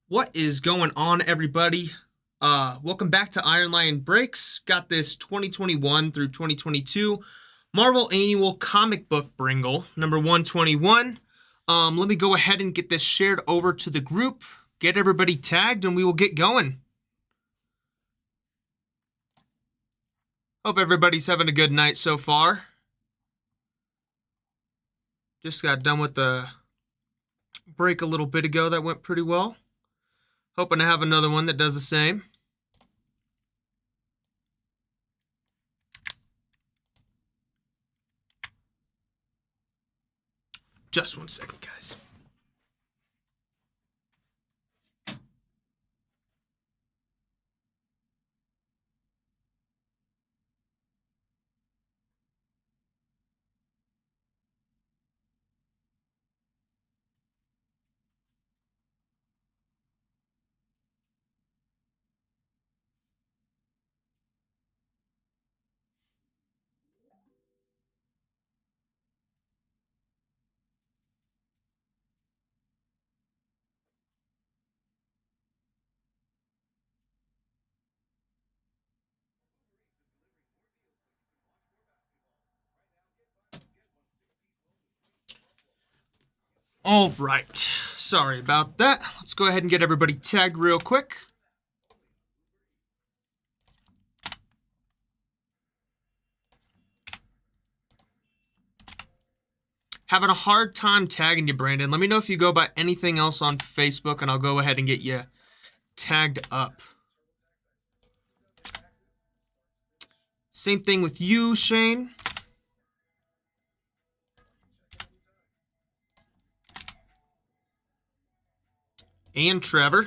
What is going on, everybody? Welcome back to Iron Lion Breaks. Got this 2021 through 2022 Marvel Annual Comic Book Bringle, number 121. Let me go ahead and get this shared over to the group, get everybody tagged, and we will get going. Hope everybody's having a good night so far. Just got done with the break a little bit ago. That went pretty well. Hoping to have another one that does the same. Just 1 second, guys. All right. Sorry about that. Let's go ahead and get everybody tagged real quick. Having a hard time tagging you, Brandon. Let me know if you go by anything else on Facebook, and I'll go ahead and get you tagged up. Same thing with you, Shane. And Trevor.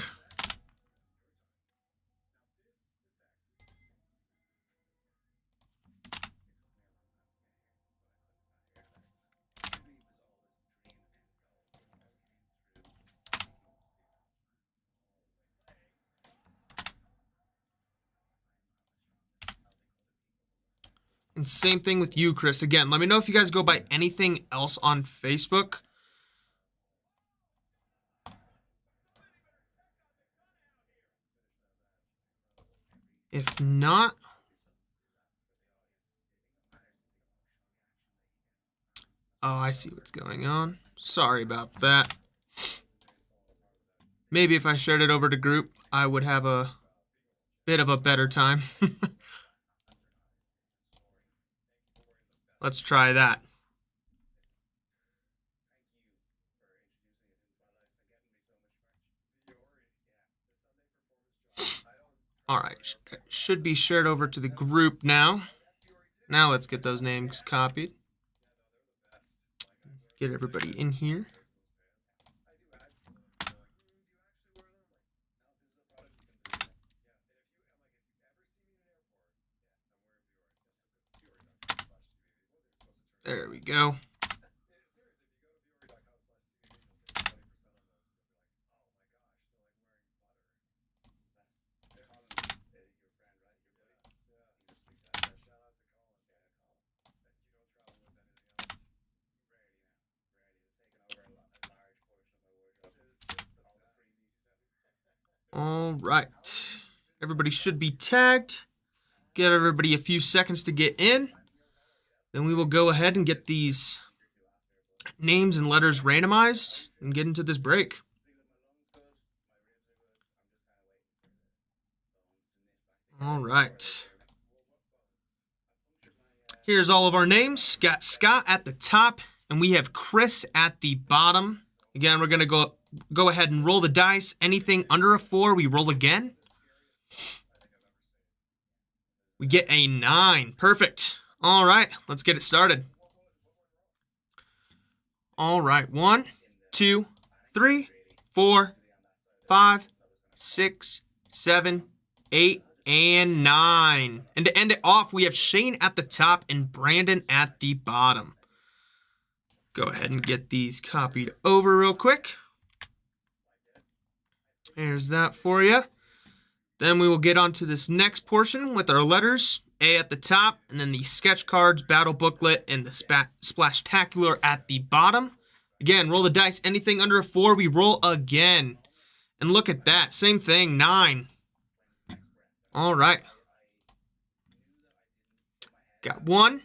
And same thing with you, Chris. Again, let me know if you guys go by anything else on Facebook. If not, oh, I see what's going on. Sorry about that. Maybe if I shared it over to group, I would have a bit of a better time. Let's try that. All right, should be shared over to the group now. Now let's get those names copied. Get everybody in here. There we go. All right. Everybody should be tagged. Give everybody a few seconds to get in. Then we will go ahead and get these names and letters randomized and get into this break. All right. Here's all of our names. Got Scott at the top, and we have Chris at the bottom. Again, we're going to go ahead and roll the dice. Anything under a 4, we roll again. We get a 9. Perfect. All right, let's get it started. All right, 1, 2, 3, 4, 5, 6, 7, 8, and 9. And to end it off, we have Shane at the top and Brandon at the bottom. Go ahead and get these copied over real quick. There's that for you. Then we will get on to this next portion with our letters. A at the top, and then the sketch cards, battle booklet, and the splashtacular at the bottom. Again, roll the dice. Anything under a 4, we roll again. And look at that. Same thing, 9. All right. Got 1,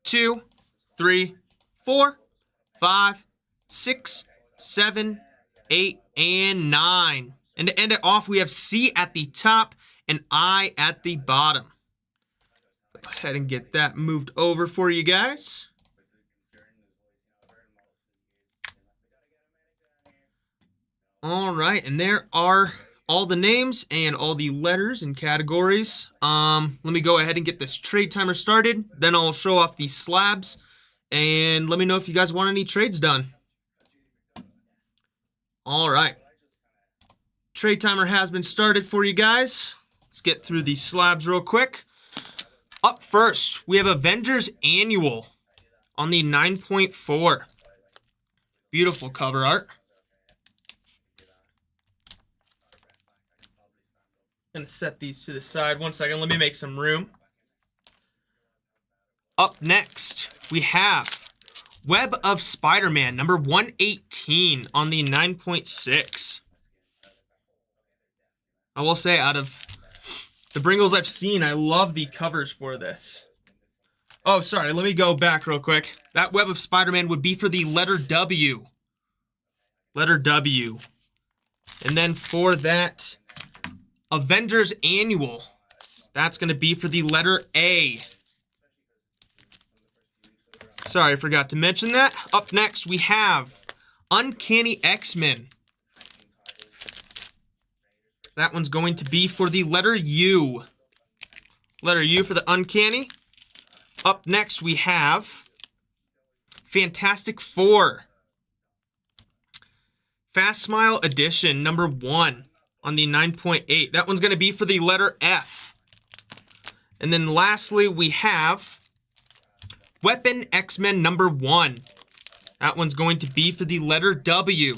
2, 3, 4, 5, 6, 7, 8, and 9. And to end it off, we have C at the top and I at the bottom. Go ahead and get that moved over for you guys. All right, and there are all the names and all the letters and categories. Let me go ahead and get this trade timer started. Then I'll show off these slabs. And let me know if you guys want any trades done. All right. Trade timer has been started for you guys. Let's get through these slabs real quick. Up first, we have Avengers Annual on the 9.4. Beautiful cover art. I'm going to set these to the side. 1 second, let me make some room. Up next, we have Web of Spider-Man, number 118 on the 9.6. I will say, out of the Bringles I've seen, I love the covers for this. Oh, sorry, let me go back real quick. That Web of Spider-Man would be for the letter W. Letter W. And then for that Avengers Annual, that's going to be for the letter A. Sorry, I forgot to mention that. Up next, we have Uncanny X-Men. That one's going to be for the letter U. Letter U for the Uncanny. Up next, we have Fantastic Four. Fast Smile Edition, number 1 on the 9.8. That one's going to be for the letter F. And then lastly, we have Weapon X-Men number 1. That one's going to be for the letter W.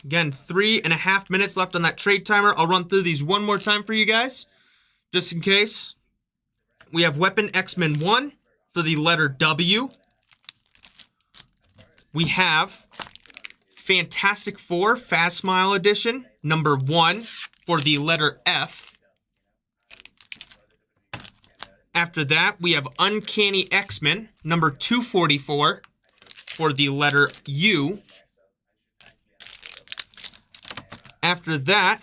Again, 3.5 minutes left on that trade timer. I'll run through these one more time for you guys, just in case. We have Weapon X-Men 1 for the letter W. We have Fantastic Four Fast Smile Edition, number 1 for the letter F. After that, we have Uncanny X-Men, number 244 for the letter U. After that,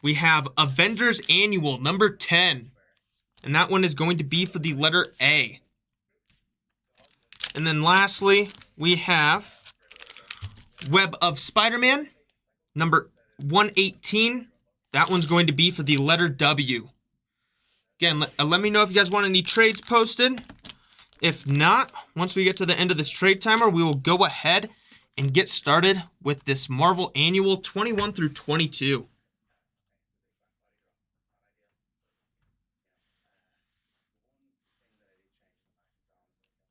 we have Avengers Annual, number 10. And that one is going to be for the letter A. And then lastly, we have Web of Spider-Man, number 118. That one's going to be for the letter W. Again, let me know if you guys want any trades posted. If not, once we get to the end of this trade timer, we will go ahead and get started with this Marvel Annual 21 through 22.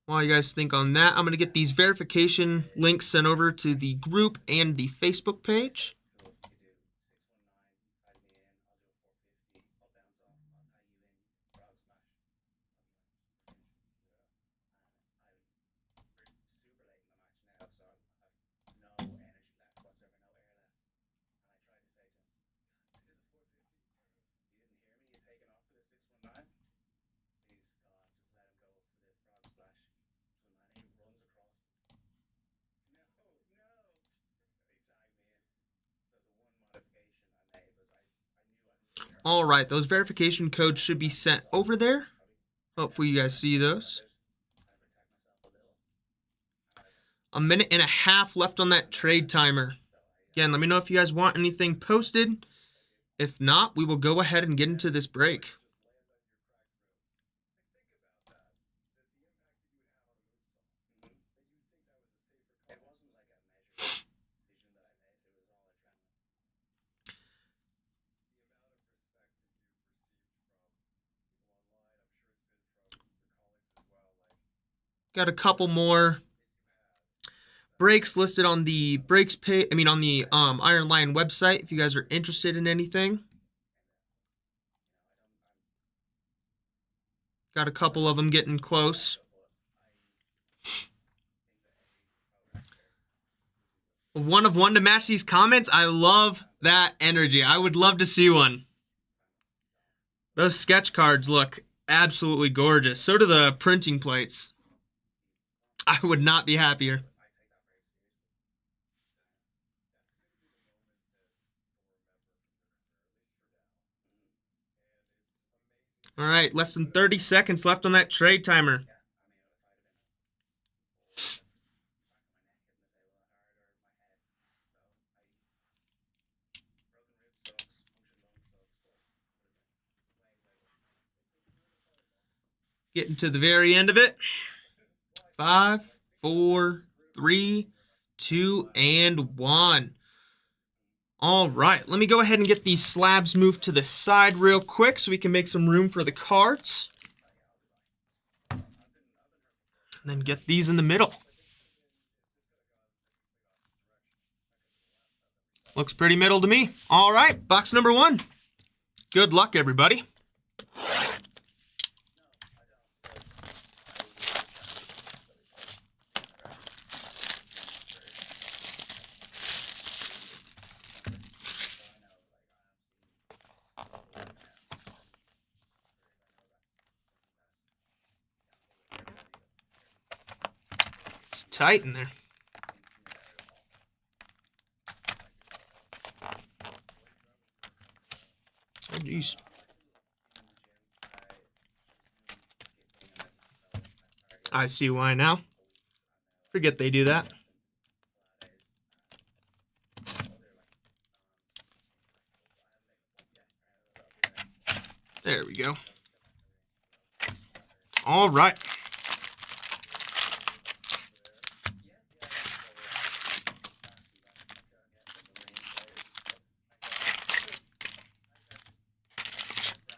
While you guys think on that, I'm going to get these verification links sent over to the group and the Facebook page. All right, those verification codes should be sent over there. Hopefully you guys see those. 1.5 minutes left on that trade timer. Again, let me know if you guys want anything posted. If not, we will go ahead and get into this break. Got a couple more breaks listed on the breaks page. I mean, on the Iron Lion website. If you guys are interested in anything, got a couple of them getting close. One of one to match these comments. I love that energy. I would love to see one. Those sketch cards look absolutely gorgeous. So do the printing plates. I would not be happier. All right, less than 30 seconds left on that trade timer. Getting to the very end of it. 5, 4, 3, 2, and 1. All right, let me go ahead and get these slabs moved to the side real quick so we can make some room for the cards. And then get these in the middle. Looks pretty middle to me. All right, box number 1. Good luck, everybody. It's tight in there. Oh, geez. I see why now. Forget they do that. There we go. All right.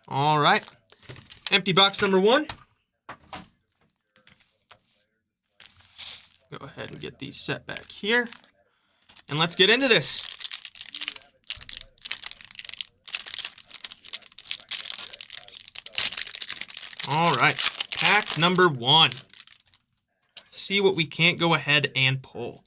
All right. Empty box number 1. Go ahead and get these set back here. And let's get into this. All right. Pack number 1. See what we can't go ahead and pull.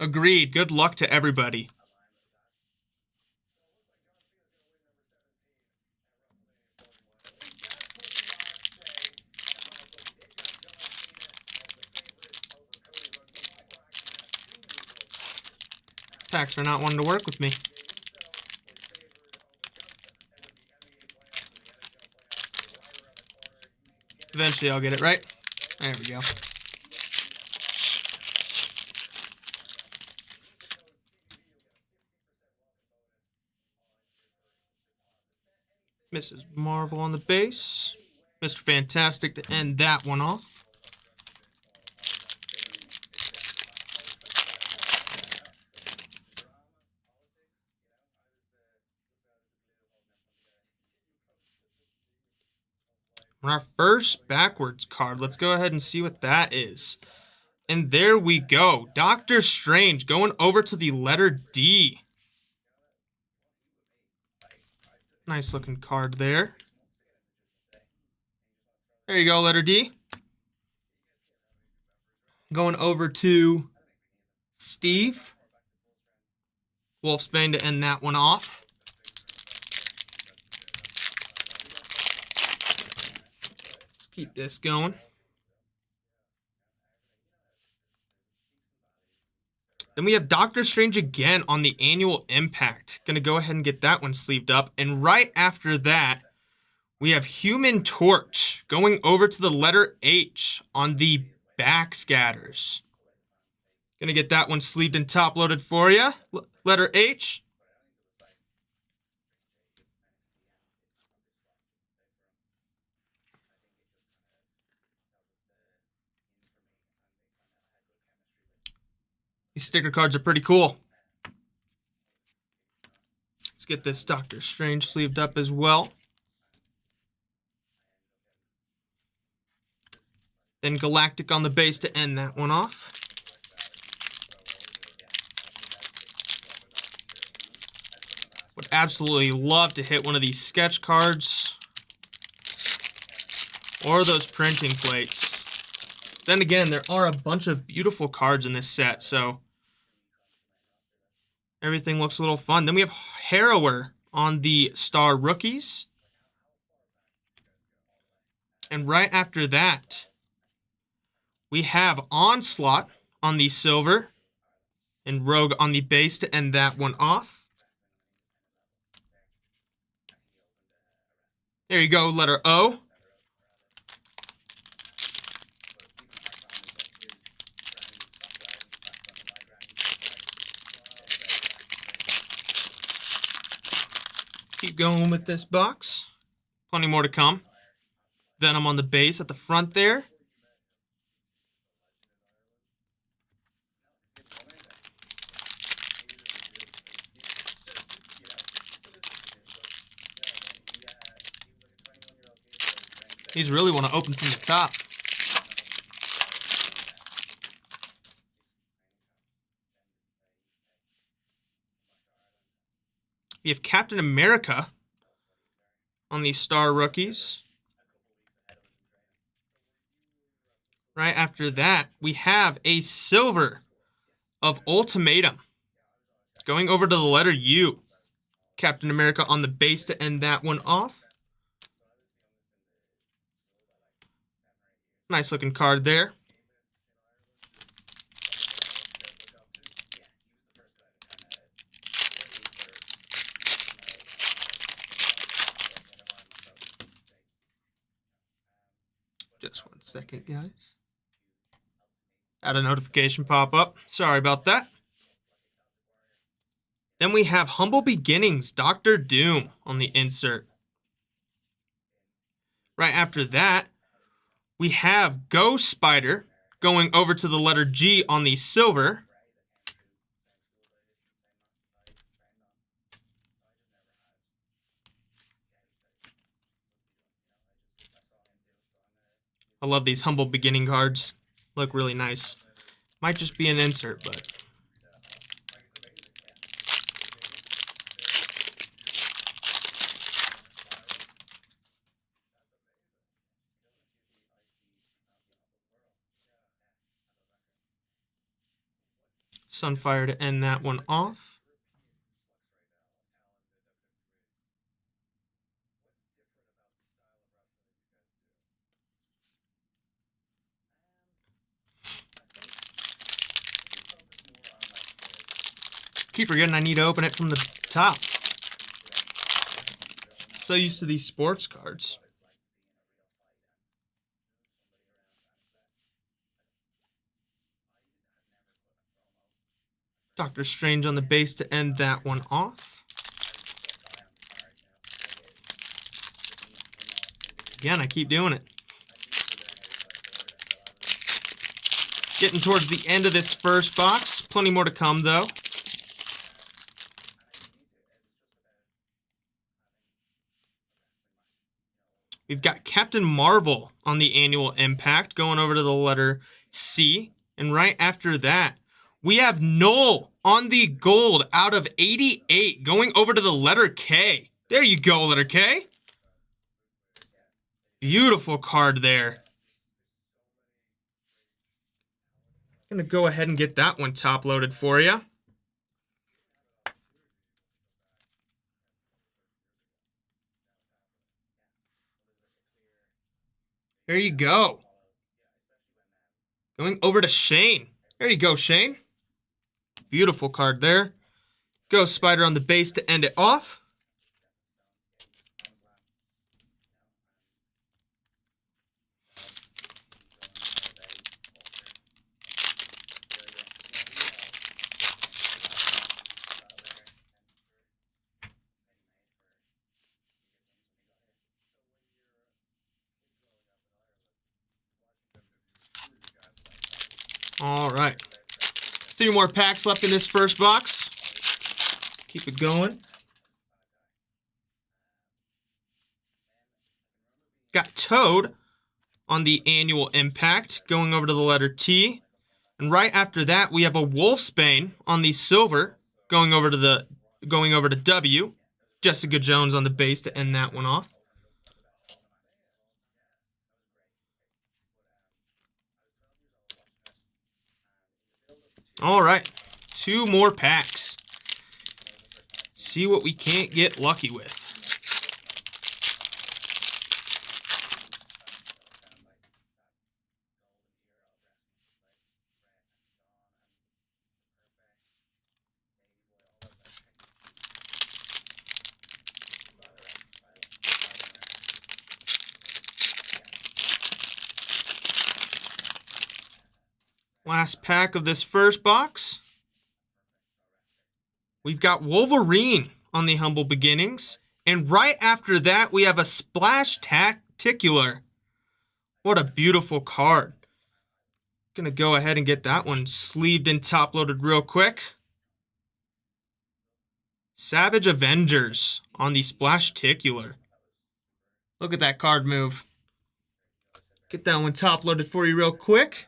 Agreed. Good luck to everybody. Thanks for not wanting to work with me. Eventually I'll get it right. There we go. Mrs. Marvel on the base. Mr. Fantastic to end that one off. Our first backwards card. Let's go ahead and see what that is. And there we go. Doctor Strange going over to the letter D. Nice looking card there. There you go, letter D. Going over to Steve. Wolfsbane to end that one off. Let's keep this going. Then we have Doctor Strange again on the Annual Impact. Gonna go ahead and get that one sleeved up. And right after that, we have Human Torch going over to the letter H on the Backscatters. Gonna get that one sleeved and top loaded for you. Letter H. These sticker cards are pretty cool. Let's get this Doctor Strange sleeved up as well. Then Galactic on the base to end that one off. Would absolutely love to hit one of these sketch cards or those printing plates. Then again, there are a bunch of beautiful cards in this set, so everything looks a little fun. Then we have Harrower on the Star Rookies. And right after that, we have Onslaught on the silver and Rogue on the base to end that one off. There you go, letter O. Keep going with this box. Plenty more to come. Venom on the base at the front there. These really want to open from the top. We have Captain America on these Star Rookies. Right after that, we have a silver of Ultimatum. Going over to the letter U. Captain America on the base to end that one off. Nice looking card there. Just 1 second, guys. Had a notification pop up. Sorry about that. Then we have Humble Beginnings, Doctor Doom on the insert. Right after that, we have Ghost Spider going over to the letter G on the silver. I love these Humble Beginning cards. Look really nice. Might just be an insert, but Sunfire to end that one off. Keep forgetting I need to open it from the top. So used to these sports cards. Doctor Strange on the base to end that one off. Again, I keep doing it. Getting towards the end of this first box. Plenty more to come, though. We've got Captain Marvel on the annual impact going over to the letter C. And right after that, we have Null on the gold out of 88 going over to the letter K. There you go, letter K. Beautiful card there. I'm going to go ahead and get that one top loaded for you. There you go. Going over to Shane. There you go, Shane. Beautiful card there. Ghost Spider on the base to end it off. All right. 3 more packs left in this first box. Keep it going. Got Toad on the annual impact, going over to the letter T. And right after that, we have a Wolfsbane on the silver, going over to W. Jessica Jones on the base to end that one off. All right, 2 more packs. See what we can't get lucky with. Last pack of this first box. We've got Wolverine on the Humble Beginnings. And right after that, we have a Splash Tacticular. What a beautiful card. Gonna go ahead and get that one sleeved and top-loaded real quick. Savage Avengers on the Splash Tacticular. Look at that card move. Get that one top-loaded for you real quick.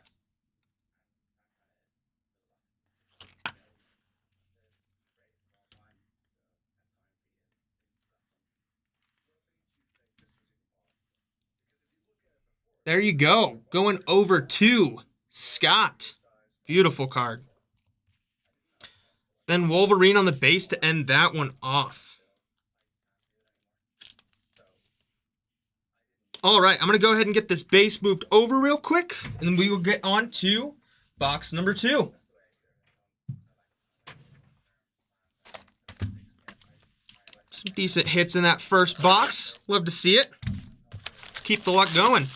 There you go. Going over to Scott. Beautiful card. Then Wolverine on the base to end that one off. All right, I'm going to go ahead and get this base moved over real quick, and then we will get on to box number 2. Some decent hits in that first box. Love to see it. Let's keep the luck going.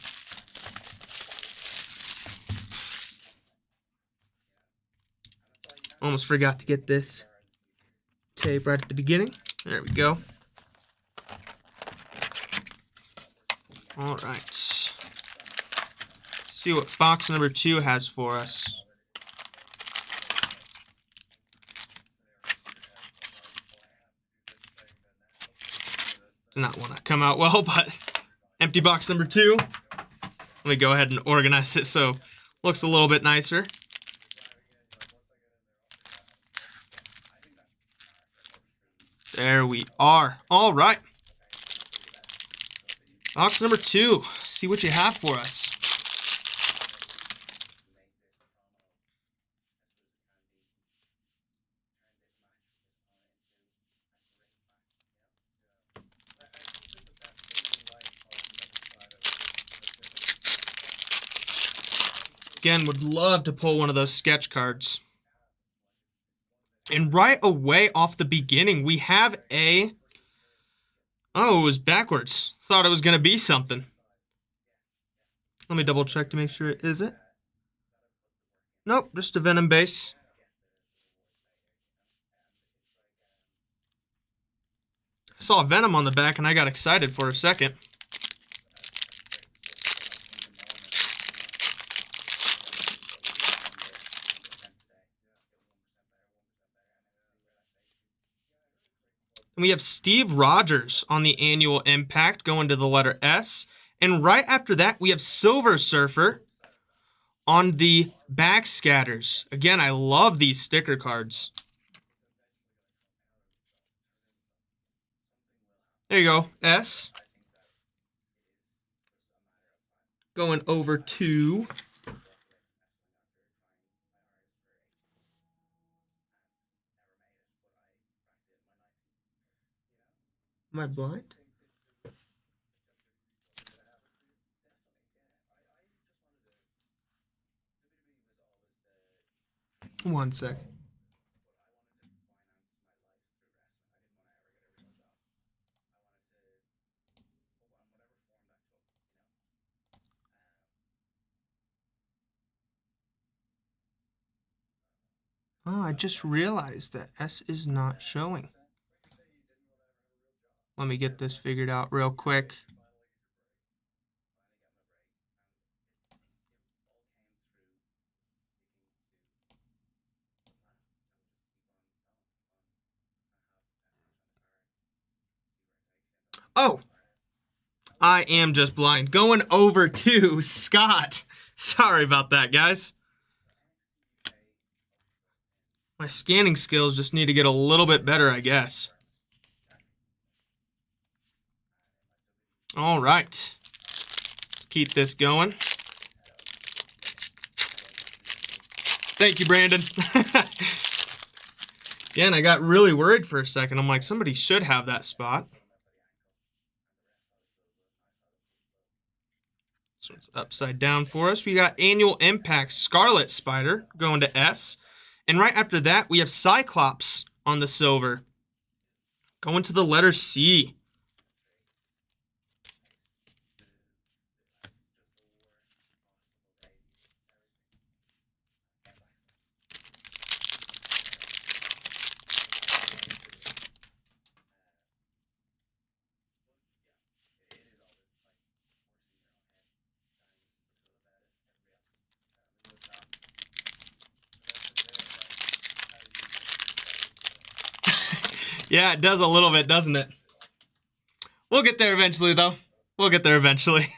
Almost forgot to get this tape right at the beginning. There we go. All right. See what box number 2 has for us. Did not want to come out well, but empty box number 2. Let me go ahead and organize it so it looks a little bit nicer. There we are. All right. Box number 2. See what you have for us. Again, would love to pull one of those sketch cards. And right away off the beginning, we have a... Oh, it was backwards. Thought it was going to be something. Let me double check to make sure it is it. Nope, just a Venom base. I saw Venom on the back and I got excited for a second. And we have Steve Rogers on the annual impact going to the letter S. And right after that, we have Silver Surfer on the backscatters. Again, I love these sticker cards. There you go, S. Going over to... Am I blind? One second. Oh, I just realized that S is not showing. Let me get this figured out real quick. Oh, I am just blind. Going over to Scott. Sorry about that, guys. My scanning skills just need to get a little bit better, I guess. All right. Keep this going. Thank you, Brandon. Again, I got really worried for a second. I'm like, somebody should have that spot. This one's upside down for us. We got Annual Impact Scarlet Spider going to S. And right after that, we have Cyclops on the silver. Going to the letter C. Yeah, it does a little bit, doesn't it? We'll get there eventually, though. We'll get there eventually.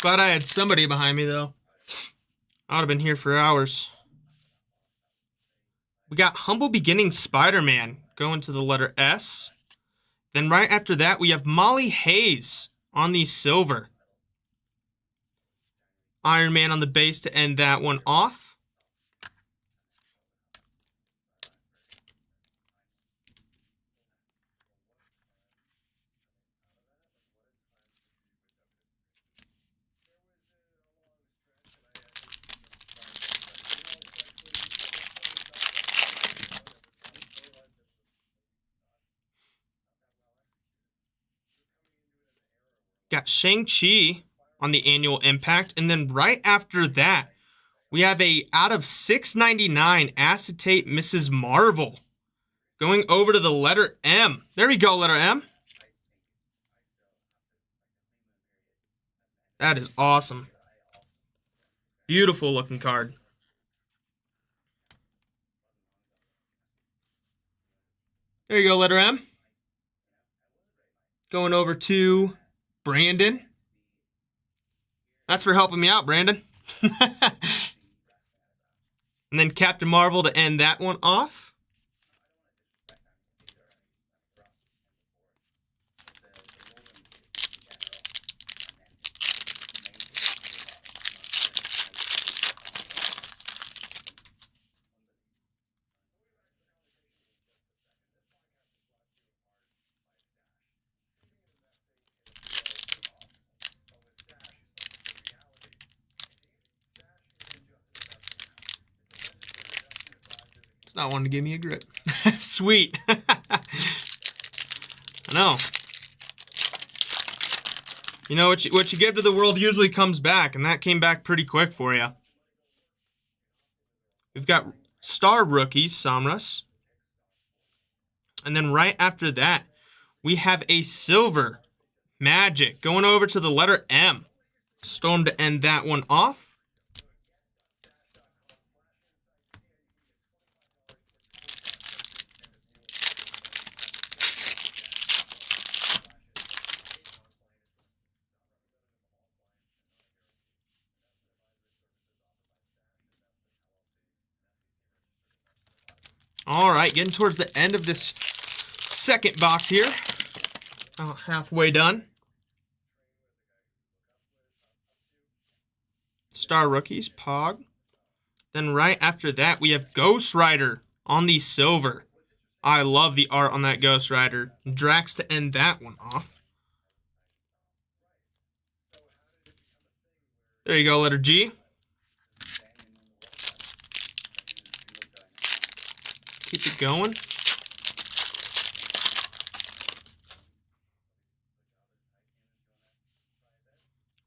Glad I had somebody behind me, though. I would have been here for hours. We got Humble Beginnings Spider-Man going to the letter S. Then right after that, we have Molly Hayes on the silver. Iron Man on the base to end that one off. Got Shang-Chi on the Annual Impact. And then right after that, we have a out of 699 acetate Mrs. Marvel going over to the letter M. There we go, letter M. That is awesome. Beautiful looking card. There you go, letter M. Going over to Brandon. That's for helping me out, Brandon. And then Captain Marvel to end that one off. It's not wanting to give me a grip. Sweet. I know. You know, what you give to the world usually comes back, and that came back pretty quick for you. We've got Star Rookies, Samras. And then right after that, we have a silver Magic going over to the letter M. Storm to end that one off. All right, getting towards the end of this second box here. About halfway done. Star Rookies, Pog. Then right after that, we have Ghost Rider on the silver. I love the art on that Ghost Rider. Drax to end that one off. There you go, letter G. Keep it going.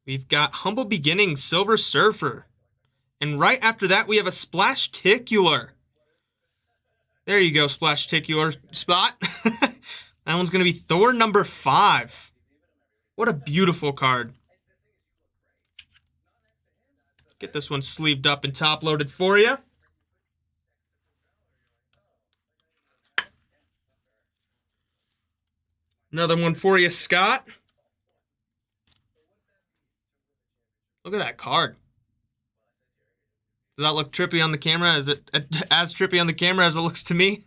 We've got Humble Beginnings, Silver Surfer. And right after that, we have a Splash-Ticular. There you go, Splash-Ticular spot. That one's going to be Thor number 5. What a beautiful card. Get this one sleeved up and top loaded for you. Another one for you, Scott. Look at that card. Does that look trippy on the camera? Is it as trippy on the camera as it looks to me?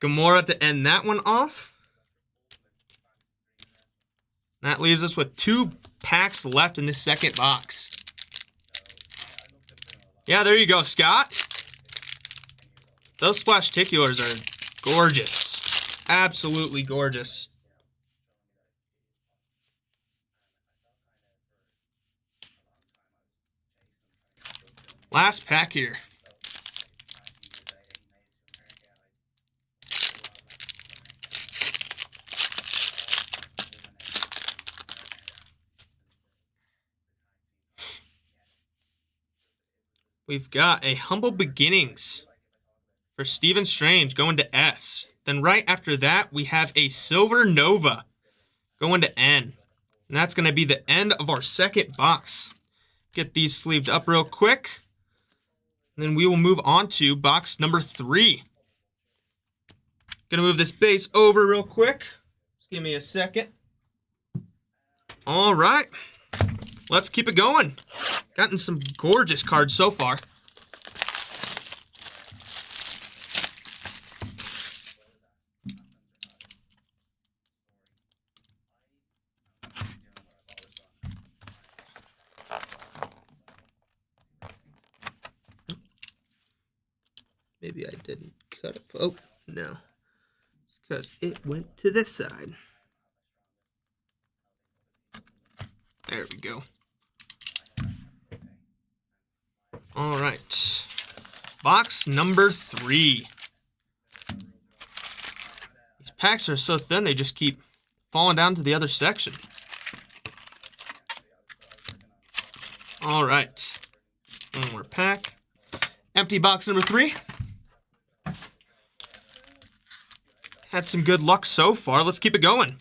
Gamora to end that one off. That leaves us with 2 packs left in this second box. Yeah, there you go, Scott. Those Splash-Ticulars are gorgeous. Absolutely gorgeous. Last pack here. We've got a Humble Beginnings for Stephen Strange going to S. Then right after that, we have a Silver Nova going to N. And that's going to be the end of our second box. Get these sleeved up real quick. And then we will move on to box number 3. Gonna move this base over real quick. Just give me a second. All right. Let's keep it going. Gotten some gorgeous cards so far. Maybe I didn't cut it. Oh, no. It's because it went to this side. There we go. All right. Box number 3. These packs are so thin, they just keep falling down to the other section. All right. One more pack. Empty box number 3. Had some good luck so far. Let's keep it going.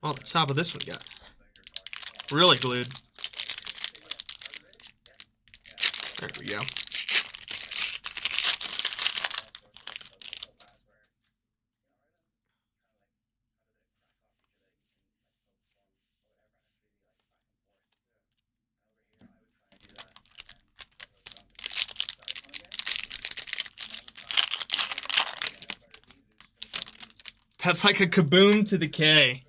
Well, the top of this one got really glued. There we go. That's like a kaboom to the K.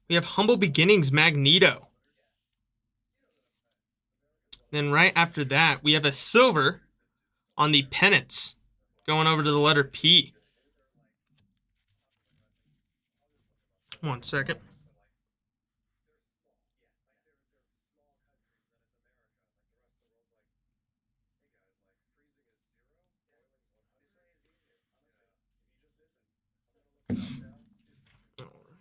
We have Humble Beginnings Magneto. Then right after that, we have a silver on the pennants going over to the letter P. One second. All right.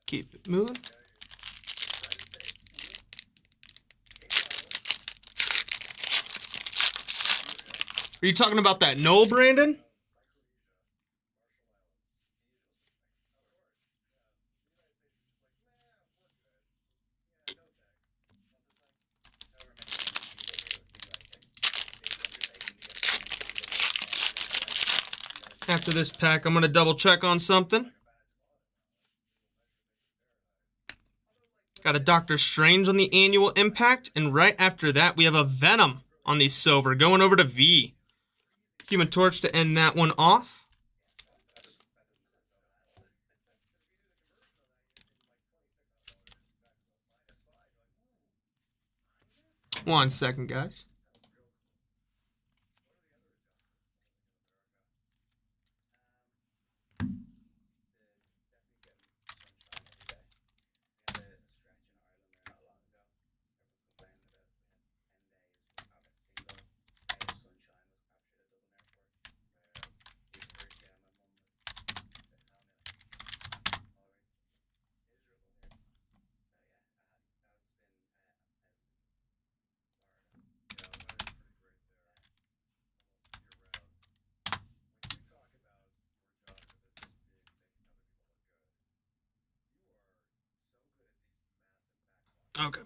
Keep it moving. Are you talking about that Noel, Brandon? After this pack, I'm going to double check on something. Got a Doctor Strange on the annual impact, and right after that, we have a Venom on the silver, going over to V. Human Torch to end that one off. One second, guys. Okay.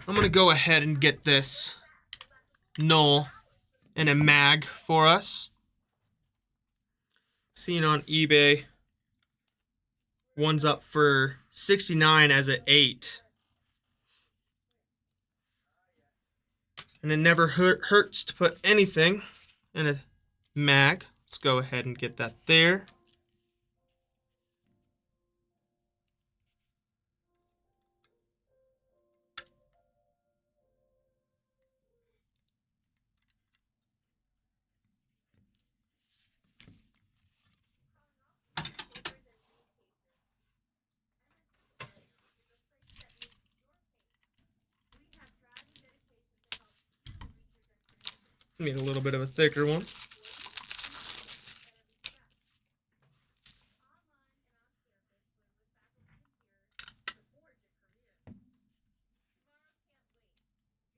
I'm going to go ahead and get this null and a mag for us. Seen on eBay, one's up for 69 as an 8. And it never hurts to put anything in a mag. Let's go ahead and get that there. Need a little bit of a thicker one.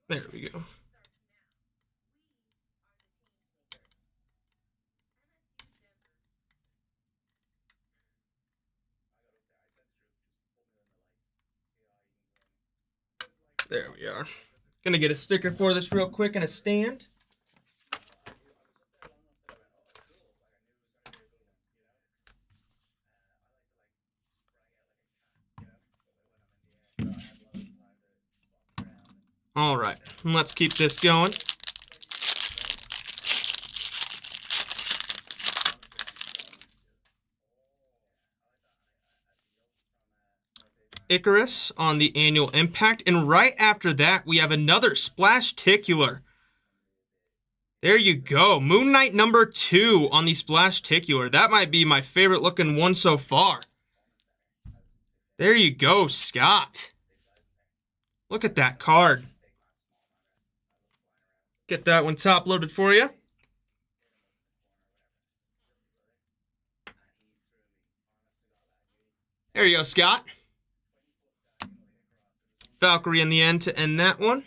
There we go. There we are. Gonna get a sticker for this real quick and a stand. All right, let's keep this going. Icarus on the annual impact, and right after that, we have another Splashticular. There you go, Moon Knight number 2 on the Splashticular. That might be my favorite looking one so far. There you go, Scott. Look at that card. Get that one top loaded for you. There you go, Scott. Valkyrie in the end to end that one.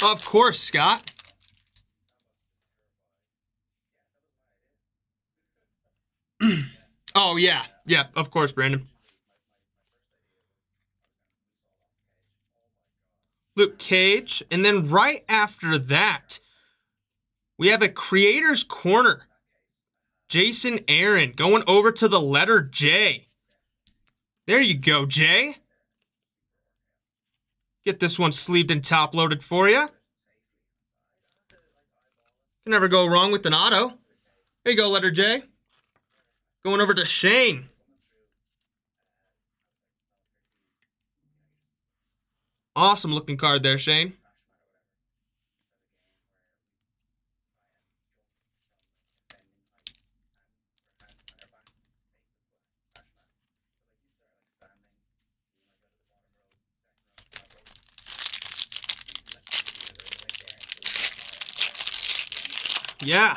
Of course, Scott. Oh, yeah. Yeah, of course, Brandon. Luke Cage. And then right after that, we have a Creator's Corner. Jason Aaron going over to the letter J. There you go, Jay. Get this one sleeved and top loaded for you. Can never go wrong with an auto. There you go, letter J. Going over to Shane. Awesome looking card there, Shane. Yeah.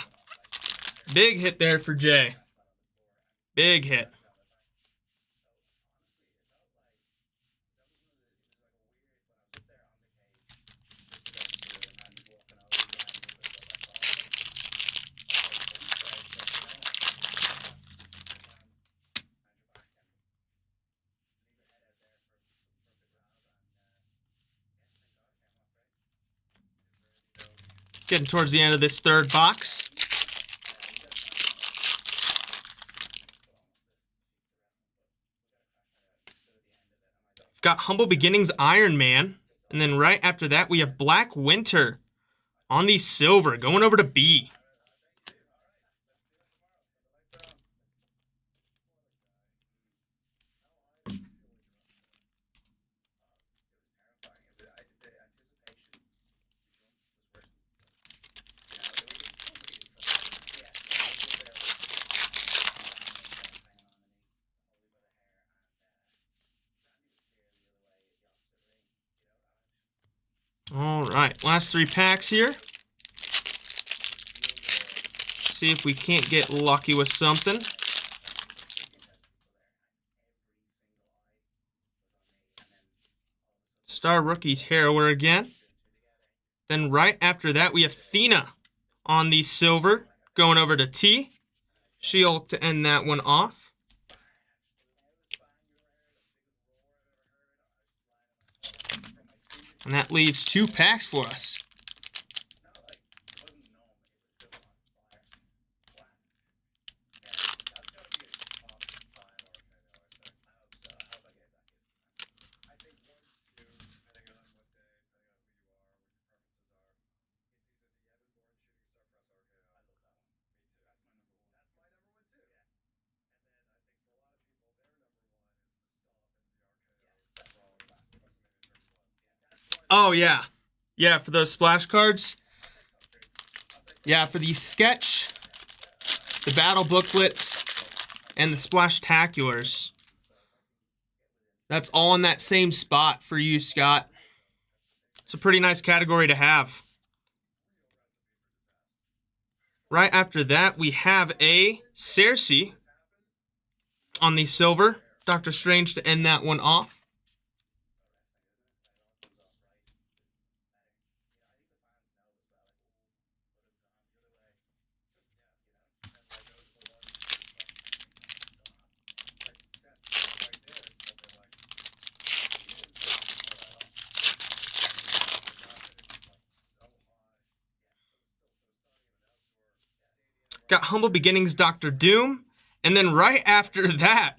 Big hit there for Jay. Big hit. Getting towards the end of this third box. We've got Humble Beginnings Iron Man. And then right after that, we have Black Winter on the silver, going over to B. All right, last 3 packs here. See if we can't get lucky with something. Star Rookies Harrower again. Then right after that, we have Thena on the silver, going over to T. She-Hulk to end that one off. And that leaves 2 packs for us. Oh, yeah. Yeah, for those splash cards. Yeah, for the sketch, the battle booklets, and the splash-taculars. That's all in that same spot for you, Scott. It's a pretty nice category to have. Right after that, we have a Cersei on the silver. Doctor Strange to end that one off. Got Humble Beginnings Doctor Doom. And then right after that,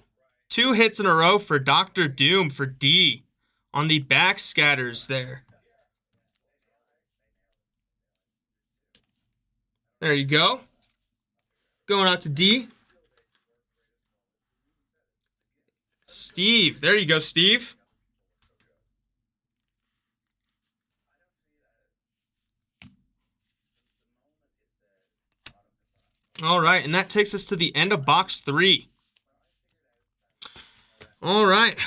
2 hits in a row for Doctor Doom for D on the back scatters there. There you go. Going out to D. Steve. There you go, Steve. All right, and that takes us to the end of box 3. All right,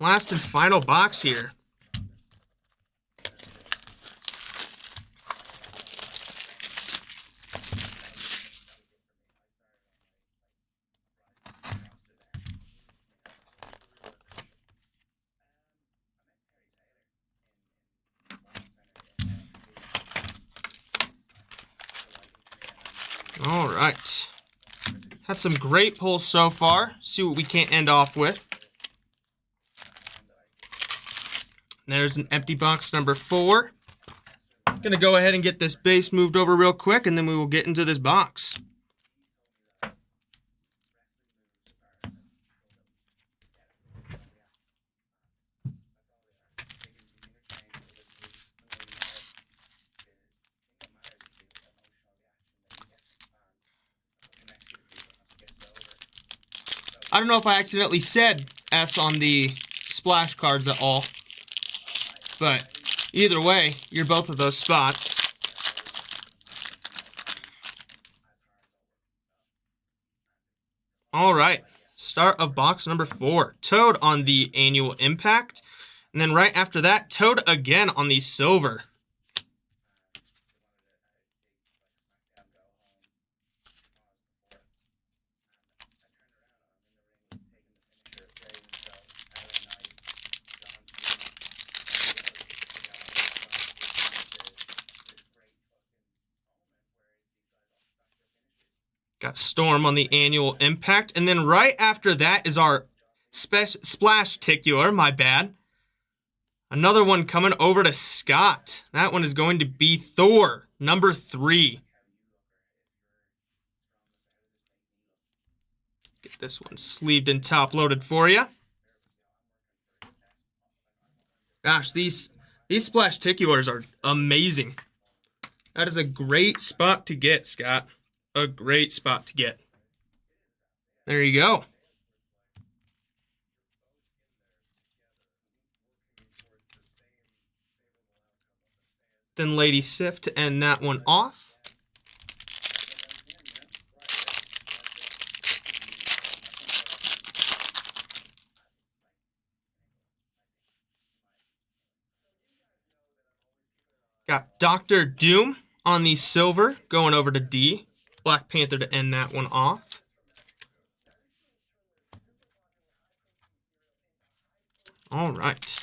last and final box here. All right. Had some great pulls so far. See what we can't end off with. There's an empty box number 4. Gonna go ahead and get this base moved over real quick, and then we will get into this box. I don't know if I accidentally said S on the splash cards at all, but either way, you're both of those spots. All right, start of box number 4. Toad on the annual impact, and then right after that, Toad again on the silver. Got Storm on the annual impact. And then right after that is our Splash-ticular, my bad. Another one coming over to Scott. That one is going to be Thor, number 3. Get this one sleeved and top loaded for you. Gosh, these Splash-ticulars are amazing. That is a great spot to get, Scott. A great spot to get. There you go. Then Lady Sif to end that one off. Got Dr. Doom on the silver going over to D. Black Panther to end that one off. All right.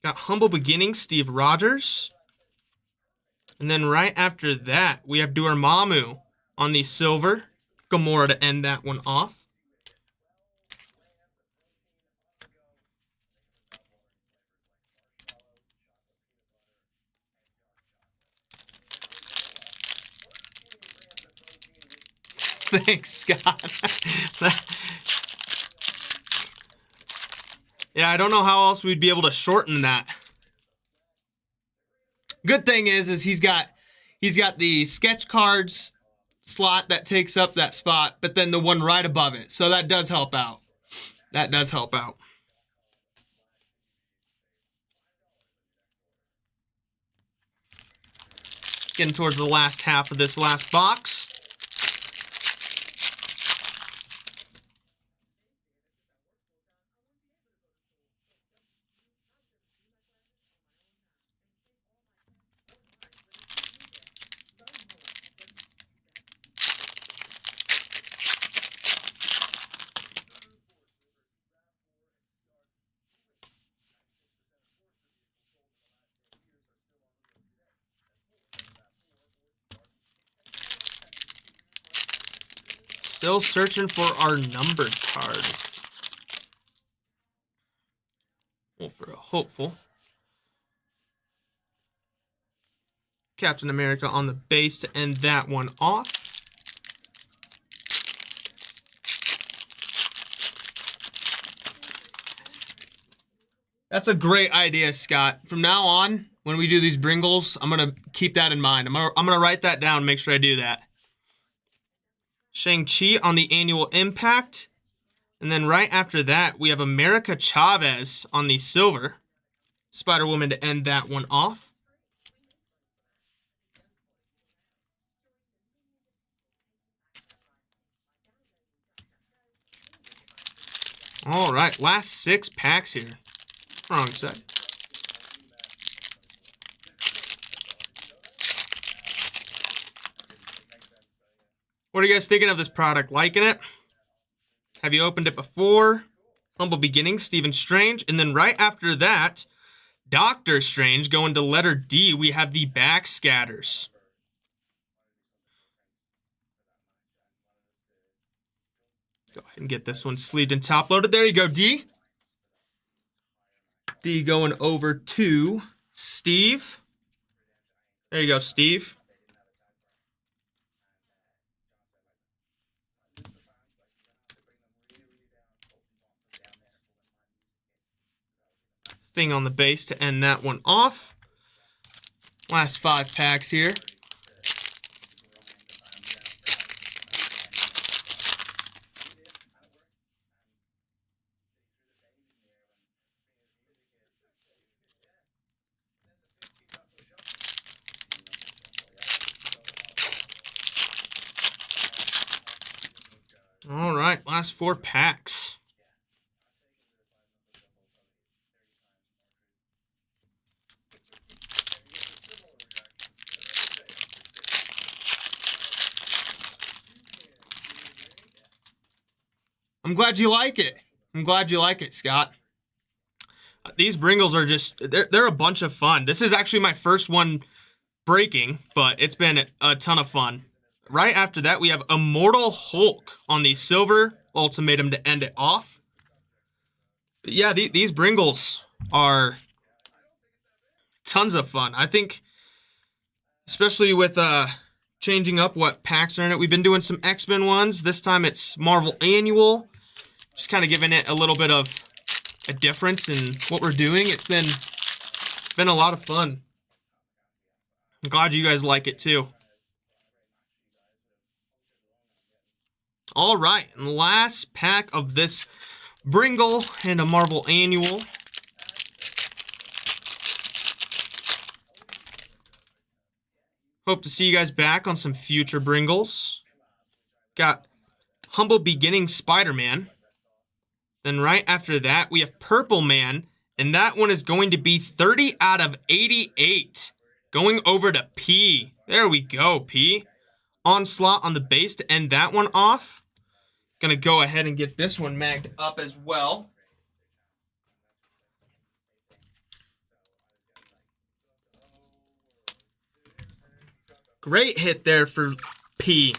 Got Humble Beginnings, Steve Rogers. And then right after that, we have Dormammu on the silver. Gamora to end that one off. Thanks, Scott. Yeah, I don't know how else we'd be able to shorten that. Good thing is he's got the sketch cards slot that takes up that spot, but then the one right above it. So that does help out. That does help out. Getting towards the last half of this last box. Still searching for our numbered card. Well, for a hopeful. Captain America on the base to end that one off. That's a great idea, Scott. From now on, when we do these Bringles, I'm going to keep that in mind. I'm gonna write that down and make sure I do that. Shang-Chi on the annual impact. And then right after that, we have America Chavez on the silver. Spider-Woman to end that one off. All right, last 6 packs here. Wrong side. What are you guys thinking of this product? Liking it? Have you opened it before? Humble Beginnings, Stephen Strange. And then right after that, Doctor Strange going to letter D. We have the backscatters. Go ahead and get this one sleeved and top loaded. There you go, D. D going over to Steve. There you go, Steve. Thing on the base to end that one off. Last 5 packs here. All right, last 4 packs. I'm glad you like it. I'm glad you like it, Scott. These Bringles are just, they're a bunch of fun. This is actually my first one breaking, but it's been a ton of fun. Right after that, we have Immortal Hulk on the silver ultimatum to end it off. But yeah, these Bringles are tons of fun. I think, especially with changing up what packs are in it. We've been doing some X-Men ones. This time it's Marvel Annual. Just kind of giving it a little bit of a difference in what we're doing. It's been a lot of fun. I'm glad you guys like it too. All right, and the last pack of this Bringle and a Marvel Annual. Hope to see you guys back on some future Bringles. Got Humble Beginning Spider-Man. Then right after that, we have Purple Man, and that one is going to be 30 out of 88. Going over to P. There we go, P. Onslaught on the base to end that one off. Gonna go ahead and get this one magged up as well. Great hit there for P.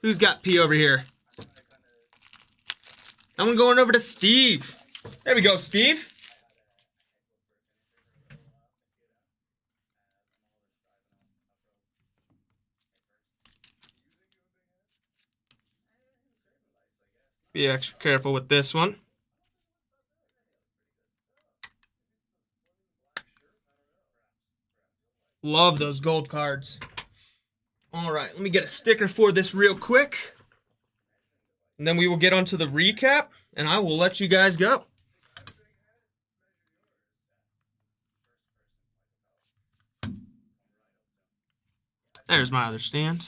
Who's got P over here? That one going over to Steve. There we go, Steve. Be extra careful with this one. Love those gold cards. All right, let me get a sticker for this real quick. And then we will get onto the recap, and I will let you guys go. There's my other stand.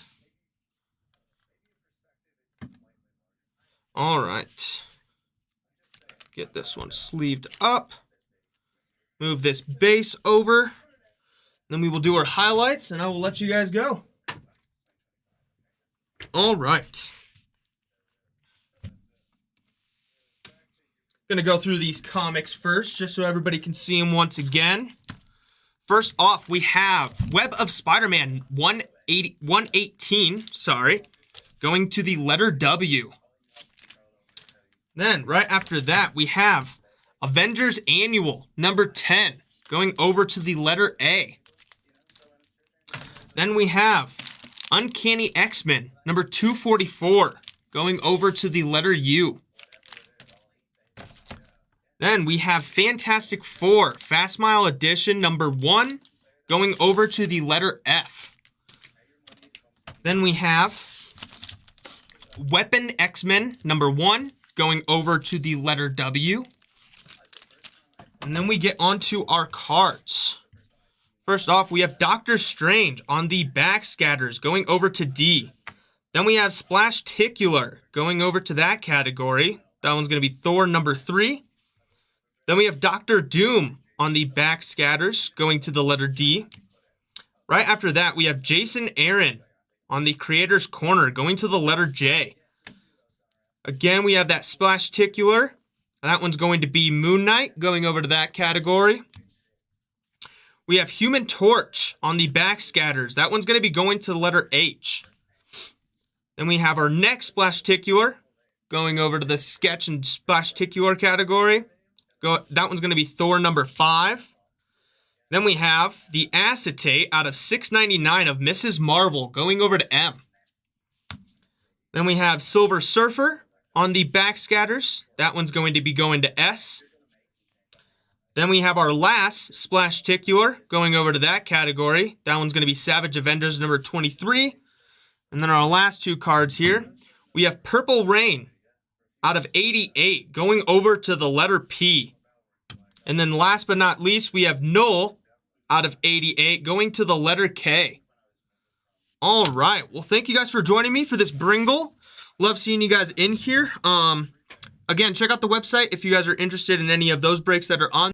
All right. Get this one sleeved up. Move this base over. Then we will do our highlights, and I will let you guys go. All right. Gonna go through these comics first, just so everybody can see them once again. First off, we have Web of Spider-Man 118, going to the letter W. Then, right after that, we have Avengers Annual, number 10, going over to the letter A. Then we have Uncanny X-Men, number 244, going over to the letter U. Then we have Fantastic Four, Fast Mile Edition, number 1, going over to the letter F. Then we have Weapon X-Men, number 1, going over to the letter W. And then we get onto our cards. First off, we have Doctor Strange on the backscatters going over to D. Then we have Splashticular going over to that category. That one's going to be Thor number 3. Then we have Doctor Doom on the backscatters going to the letter D. Right after that, we have Jason Aaron on the Creator's Corner going to the letter J. Again, we have that Splashticular. That one's going to be Moon Knight going over to that category. We have Human Torch on the backscatters. That one's going to be going to the letter H. Then we have our next Splashticular going over to the Sketch and Splashticular category. That one's going to be Thor number 5. Then we have the Acetate out of 699 of Mrs. Marvel going over to M. Then we have Silver Surfer on the backscatters. That one's going to be going to S. Then we have our last Splashticular going over to that category. That one's going to be Savage Avengers number 23. And then our last two cards here, we have Purple Rain out of 88 going over to the letter P. And then last but not least, we have Null out of 88 going to the letter K. All right. Well, thank you guys for joining me for this Bringle. Love seeing you guys in here. Again, check out the website if you guys are interested in any of those breaks that are on